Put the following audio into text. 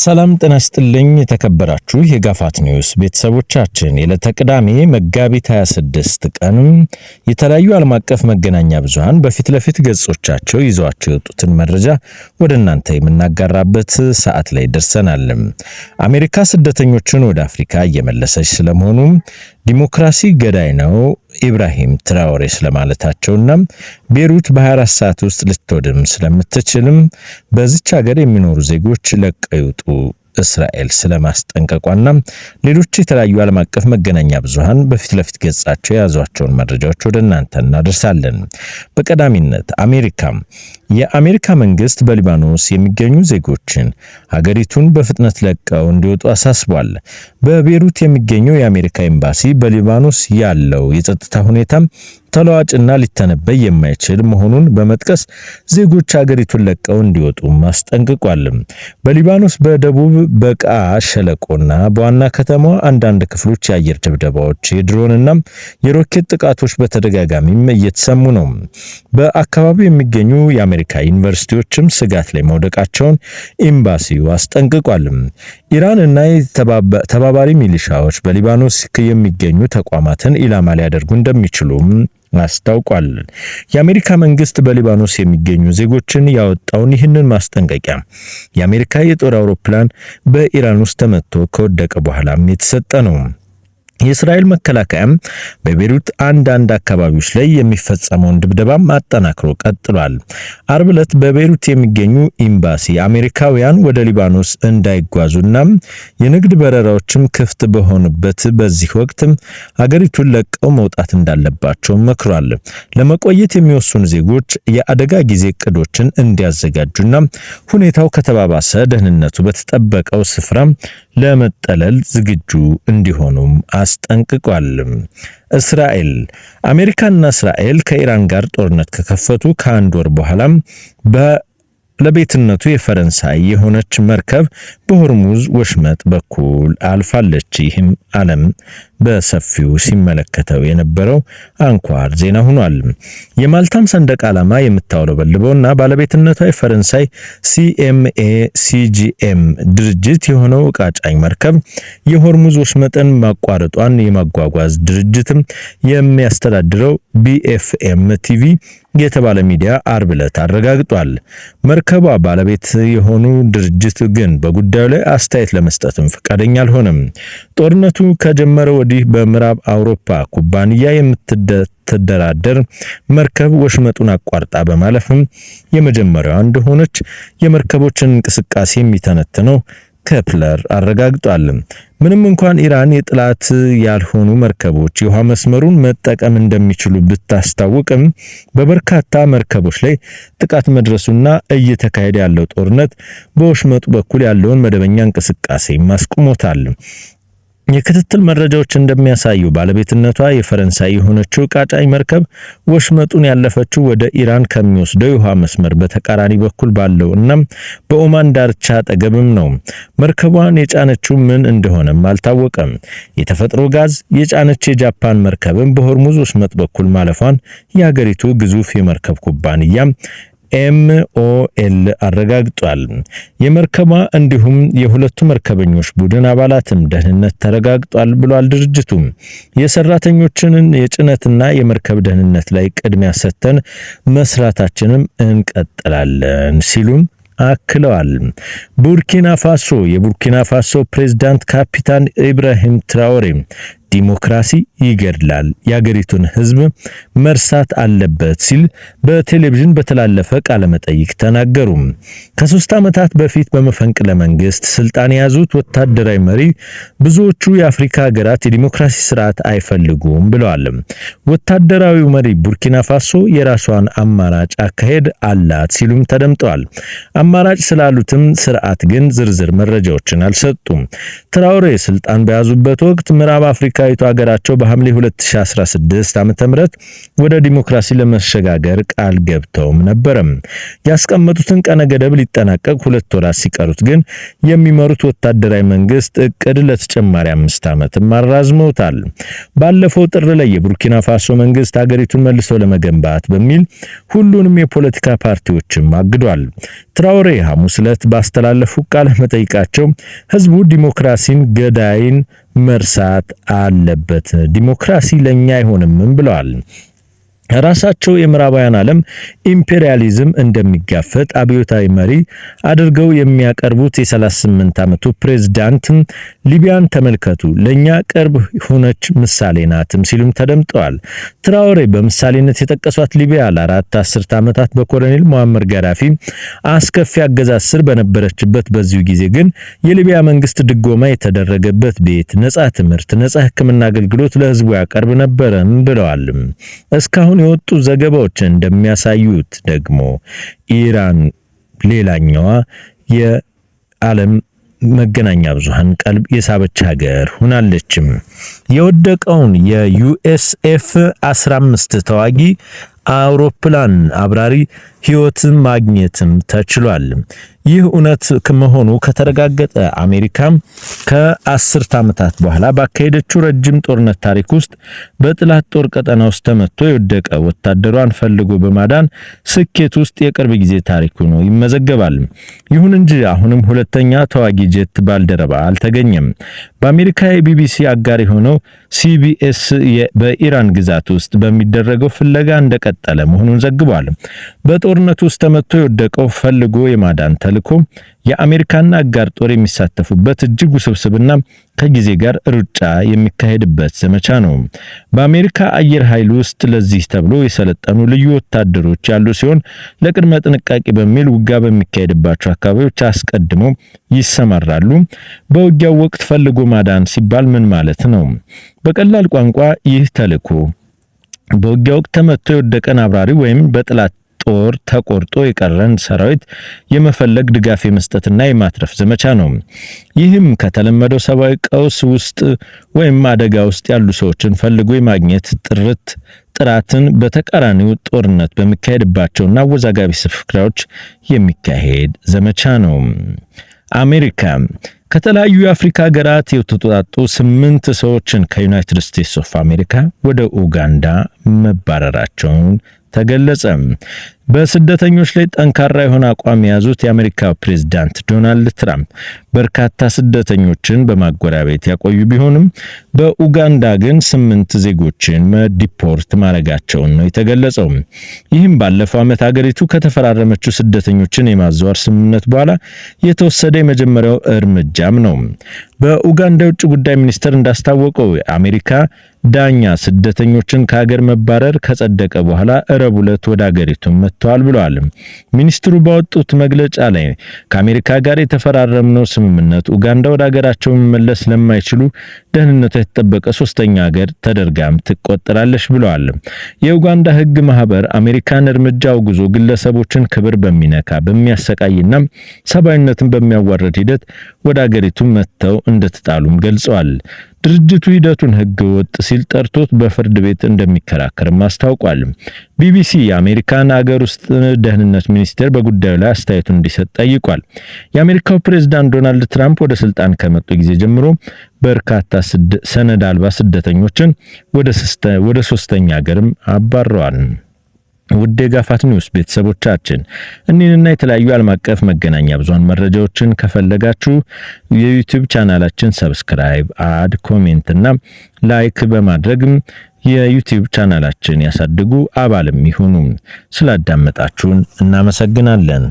ሰላም ጤና ይስጥልኝ የተከበራችሁ የጋፋት ኒውስ ቤተሰቦቻችን የዕለተ ቅዳሜ መጋቢት 26 ቀን የተለያዩ ዓለም አቀፍ መገናኛ ብዙሃን በፊት ለፊት ገጾቻቸው ይዘዋቸው የወጡትን መረጃ ወደ እናንተ የምናጋራበት ሰዓት ላይ ደርሰናል። አሜሪካ ስደተኞችን ወደ አፍሪካ እየመለሰች ስለመሆኑ ዲሞክራሲ ገዳይ ነው ኢብራሂም ትራኦሬ ስለማለታቸውና ቤሩት በ24 ሰዓት ውስጥ ልትወድም ስለምትችልም በዚች ሀገር የሚኖሩ ዜጎች ለቀው ይውጡ እስራኤል ስለማስጠንቀቋና ሌሎች የተለያዩ ዓለም አቀፍ መገናኛ ብዙሃን በፊት ለፊት ገጻቸው የያዟቸውን መረጃዎች ወደ እናንተ እናደርሳለን። በቀዳሚነት የአሜሪካ መንግስት በሊባኖስ የሚገኙ ዜጎችን ሀገሪቱን በፍጥነት ለቀው እንዲወጡ አሳስቧል። በቤሩት የሚገኘው የአሜሪካ ኤምባሲ በሊባኖስ ያለው የጸጥታ ሁኔታ ተለዋጭና ሊተነበይ የማይችል መሆኑን በመጥቀስ ዜጎች ሀገሪቱን ለቀው እንዲወጡ አስጠንቅቋል። በሊባኖስ በደቡብ በቃ ሸለቆና በዋና ከተማዋ አንዳንድ ክፍሎች የአየር ድብደባዎች፣ የድሮንና የሮኬት ጥቃቶች በተደጋጋሚም እየተሰሙ ነው። በአካባቢው የሚገኙ የአሜሪካ ዩኒቨርሲቲዎችም ስጋት ላይ መውደቃቸውን ኤምባሲው አስጠንቅቋል። ኢራን እና ተባባሪ ሚሊሻዎች በሊባኖስ የሚገኙ ተቋማትን ኢላማ ሊያደርጉ እንደሚችሉም አስታውቋል። የአሜሪካ መንግስት በሊባኖስ የሚገኙ ዜጎችን ያወጣውን ይህንን ማስጠንቀቂያ የአሜሪካ የጦር አውሮፕላን በኢራን ውስጥ ተመቶ ከወደቀ በኋላም የተሰጠ ነው። የእስራኤል መከላከያም በቤሩት አንዳንድ አካባቢዎች ላይ የሚፈጸመውን ድብደባም አጠናክሮ ቀጥሏል። አርብ ዕለት በቤሩት የሚገኙ ኤምባሲ አሜሪካውያን ወደ ሊባኖስ እንዳይጓዙና የንግድ በረራዎችም ክፍት በሆኑበት በዚህ ወቅት ሀገሪቱን ለቀው መውጣት እንዳለባቸው መክሯል። ለመቆየት የሚወስኑ ዜጎች የአደጋ ጊዜ እቅዶችን እንዲያዘጋጁና ሁኔታው ከተባባሰ ደህንነቱ በተጠበቀው ስፍራ ለመጠለል ዝግጁ እንዲሆኑም አስጠንቅቋል። አሜሪካና እስራኤል ከኢራን ጋር ጦርነት ከከፈቱ ከአንድ ወር በኋላም ለቤትነቱ የፈረንሳይ የሆነች መርከብ በሆርሙዝ ወሽመጥ በኩል አልፋለች። ይህም ዓለም በሰፊው ሲመለከተው የነበረው አንኳር ዜና ሆኗል። የማልታም ሰንደቅ ዓላማ የምታውለበልበውና ባለቤትነቷ የፈረንሳይ ሲጂኤም ድርጅት የሆነው ዕቃ ጫኝ መርከብ የሆርሙዝ ወሽመጥን ማቋረጧን የማጓጓዝ ድርጅትም የሚያስተዳድረው ቢኤፍኤም ቲቪ የተባለ ሚዲያ አርብ ዕለት አረጋግጧል። መርከቧ ባለቤት የሆኑ ድርጅት ግን በጉዳዩ ላይ አስተያየት ለመስጠትም ፈቃደኛ አልሆነም። ጦርነቱ ከጀመረ ወዲህ በምዕራብ አውሮፓ ኩባንያ የምትደራደር መርከብ ወሽመጡን አቋርጣ በማለፍም የመጀመሪያዋ እንደሆነች የመርከቦችን እንቅስቃሴ የሚተነትነው ከፕለር አረጋግጧል። ምንም እንኳን ኢራን የጥላት ያልሆኑ መርከቦች የውሃ መስመሩን መጠቀም እንደሚችሉ ብታስታውቅም በበርካታ መርከቦች ላይ ጥቃት መድረሱና እየተካሄደ ያለው ጦርነት በወሽመጡ በኩል ያለውን መደበኛ እንቅስቃሴ ማስቆሞታል። የክትትል መረጃዎች እንደሚያሳዩ ባለቤትነቷ የፈረንሳይ የሆነችው ዕቃ ጫኝ መርከብ ወሽመጡን ያለፈችው ወደ ኢራን ከሚወስደው የውሃ መስመር በተቃራኒ በኩል ባለው እና በኦማን ዳርቻ አጠገብም ነው። መርከቧን የጫነችው ምን እንደሆነም አልታወቀም። የተፈጥሮ ጋዝ የጫነች የጃፓን መርከብም በሆርሙዝ ወሽመጥ በኩል ማለፏን የሀገሪቱ ግዙፍ የመርከብ ኩባንያ ኤምኦኤል አረጋግጧል። የመርከቧ እንዲሁም የሁለቱ መርከበኞች ቡድን አባላትም ደህንነት ተረጋግጧል ብሏል ድርጅቱ። የሰራተኞችን የጭነትና የመርከብ ደህንነት ላይ ቅድሚያ ሰጥተን መስራታችንም እንቀጥላለን ሲሉም አክለዋል። የቡርኪና ፋሶ ፕሬዝዳንት ካፒታን ኢብራሂም ትራኦሬ ዲሞክራሲ ይገድላል፣ የሀገሪቱን ሕዝብ መርሳት አለበት ሲል በቴሌቪዥን በተላለፈ ቃለ መጠይቅ ተናገሩ። ከ3 ዓመታት በፊት በመፈንቅለ መንግስት ስልጣን የያዙት ወታደራዊ መሪ ብዙዎቹ የአፍሪካ ሀገራት የዲሞክራሲ ስርዓት አይፈልጉም ብለዋል። ወታደራዊው መሪ ቡርኪና ፋሶ የራሷን አማራጭ አካሄድ አላት ሲሉም ተደምጠዋል። አማራጭ ስላሉትም ስርዓት ግን ዝርዝር መረጃዎችን አልሰጡም። ትራኦሬ ስልጣን በያዙበት ወቅት ምዕራብ አፍሪካ አፍሪካዊቱ ሀገራቸው በሐምሌ 2016 ዓ.ም ወደ ዲሞክራሲ ለመሸጋገር ቃል ገብተውም ነበር። ያስቀመጡትን ቀነ ገደብ ሊጠናቀቅ 2 ወራት ሲቀሩት ግን የሚመሩት ወታደራዊ መንግስት እቅድ ለተጨማሪ 5 ዓመትም አራዝመውታል። ባለፈው ጥር ላይ የቡርኪና ፋሶ መንግስት ሀገሪቱን መልሶ ለመገንባት በሚል ሁሉንም የፖለቲካ ፓርቲዎችም አግዷል። ትራኦሬ ሐሙስ ዕለት ባስተላለፉ ቃለ መጠይቃቸው ህዝቡ ዲሞክራሲን ገዳይን መርሳት አለበት፣ ዲሞክራሲ ለኛ አይሆንም ብለዋል። ራሳቸው የምዕራባውያን ዓለም ኢምፔሪያሊዝም እንደሚጋፈጥ አብዮታዊ መሪ አድርገው የሚያቀርቡት የ38 ዓመቱ ፕሬዝዳንት ሊቢያን ተመልከቱ፣ ለኛ ቅርብ ሆነች ምሳሌ ናትም ሲሉም ተደምጠዋል። ትራኦሬ በምሳሌነት የጠቀሷት ሊቢያ ለ4 አስርተ ዓመታት በኮሎኔል ሙአመር ጋዳፊ አስከፊ አገዛዝ ስር በነበረችበት በዚሁ ጊዜ ግን የሊቢያ መንግስት ድጎማ የተደረገበት ቤት፣ ነጻ ትምህርት፣ ነጻ ሕክምና አገልግሎት ለህዝቡ ያቀርብ ነበርም ብለዋል። እስካሁን የወጡ ዘገባዎች እንደሚያሳዩት ደግሞ ኢራን ሌላኛዋ የዓለም መገናኛ ብዙሃን ቀልብ የሳበች ሀገር ሆናለችም። የወደቀውን የዩኤስኤፍ 15 ተዋጊ አውሮፕላን አብራሪ ህይወትን ማግኘትም ተችሏል። ይህ እውነት ከመሆኑ ከተረጋገጠ አሜሪካም ከ10 ዓመታት በኋላ ባካሄደችው ረጅም ጦርነት ታሪክ ውስጥ በጥላት ጦር ቀጠና ውስጥ ተመቶ የወደቀ ወታደሯን ፈልጎ በማዳን ስኬት ውስጥ የቅርብ ጊዜ ታሪክ ሆኖ ይመዘገባል። ይሁን እንጂ አሁንም ሁለተኛ ተዋጊ ጄት ባልደረባ አልተገኘም። በአሜሪካ የቢቢሲ አጋር የሆነው ሲቢኤስ በኢራን ግዛት ውስጥ በሚደረገው ፍለጋ እንደቀጠለ መሆኑን ዘግቧል። በጦርነቱ ውስጥ ተመቶ የወደቀው ፈልጎ የማዳን ተልዕኮ የአሜሪካና አጋር ጦር የሚሳተፉበት እጅግ ውስብስብና ከጊዜ ጋር ሩጫ የሚካሄድበት ዘመቻ ነው። በአሜሪካ አየር ኃይል ውስጥ ለዚህ ተብሎ የሰለጠኑ ልዩ ወታደሮች ያሉ ሲሆን ለቅድመ ጥንቃቄ በሚል ውጊያ በሚካሄድባቸው አካባቢዎች አስቀድመው ይሰማራሉ። በውጊያው ወቅት ፈልጎ ማዳን ሲባል ምን ማለት ነው? በቀላል ቋንቋ ይህ ተልዕኮ በውጊያው ወቅት ተመቶ የወደቀን አብራሪ ወይም በጥላት ጦር ተቆርጦ የቀረን ሰራዊት የመፈለግ ድጋፍ የመስጠትና የማትረፍ ዘመቻ ነው። ይህም ከተለመደው ሰብአዊ ቀውስ ውስጥ ወይም አደጋ ውስጥ ያሉ ሰዎችን ፈልጎ የማግኘት ጥራትን በተቃራኒው ጦርነት በሚካሄድባቸውና አወዛጋቢ ስፍራዎች የሚካሄድ ዘመቻ ነው። አሜሪካ ከተለያዩ የአፍሪካ ሀገራት የተውጣጡ 8 ሰዎችን ከዩናይትድ ስቴትስ ኦፍ አሜሪካ ወደ ኡጋንዳ መባረራቸውን ተገለጸ። በስደተኞች ላይ ጠንካራ የሆነ አቋም የያዙት የአሜሪካው ፕሬዝዳንት ዶናልድ ትራምፕ በርካታ ስደተኞችን በማጎሪያ ቤት ያቆዩ ቢሆንም በኡጋንዳ ግን 8 ዜጎችን ዲፖርት ማድረጋቸውን ነው የተገለጸው። ይህም ባለፈው ዓመት ሀገሪቱ ከተፈራረመችው ስደተኞችን የማዘዋወር ስምምነት በኋላ የተወሰደ የመጀመሪያው እርምጃም ነው። በኡጋንዳ የውጭ ጉዳይ ሚኒስቴር እንዳስታወቀው አሜሪካ ዳኛ ስደተኞችን ከሀገር መባረር ከጸደቀ በኋላ ረቡዕ ዕለት ወደ ሀገሪቱ መጥተዋል ብለዋል። ሚኒስትሩ ባወጡት መግለጫ ላይ ከአሜሪካ ጋር የተፈራረምነው ስምምነት ኡጋንዳ ወደ ሀገራቸው መመለስ ለማይችሉ ደህንነቱ የተጠበቀ ሶስተኛ ሀገር ተደርጋም ትቆጠራለች ብለዋል። የኡጋንዳ ሕግ ማህበር አሜሪካን እርምጃ አውግዞ ግለሰቦችን ክብር በሚነካ በሚያሰቃይና ሰብአዊነትን በሚያዋርድ ሂደት ወደ ሀገሪቱ መጥተው እንደተጣሉም ገልጸዋል። ድርጅቱ ሂደቱን ሕገ ወጥ ሲል ጠርቶት በፍርድ ቤት እንደሚከራከርም አስታውቋል። ቢቢሲ የአሜሪካን አገር ውስጥ ደህንነት ሚኒስቴር በጉዳዩ ላይ አስተያየቱን እንዲሰጥ ጠይቋል። የአሜሪካው ፕሬዝዳንት ዶናልድ ትራምፕ ወደ ስልጣን ከመጡ ጊዜ ጀምሮ በርካታ ሰነድ አልባ ስደተኞችን ወደ ሶስተኛ ሀገርም አባረዋል። ውድ የጋፋት ኒውስ ቤተሰቦቻችን እኒህንና የተለያዩ ዓለም አቀፍ መገናኛ ብዙሃን መረጃዎችን ከፈለጋችሁ የዩቲዩብ ቻናላችን ሰብስክራይብ፣ ኮሜንት እና ላይክ በማድረግ የዩቲዩብ ቻናላችን ያሳድጉ፣ አባልም ይሁኑ። ስላዳመጣችሁን እናመሰግናለን።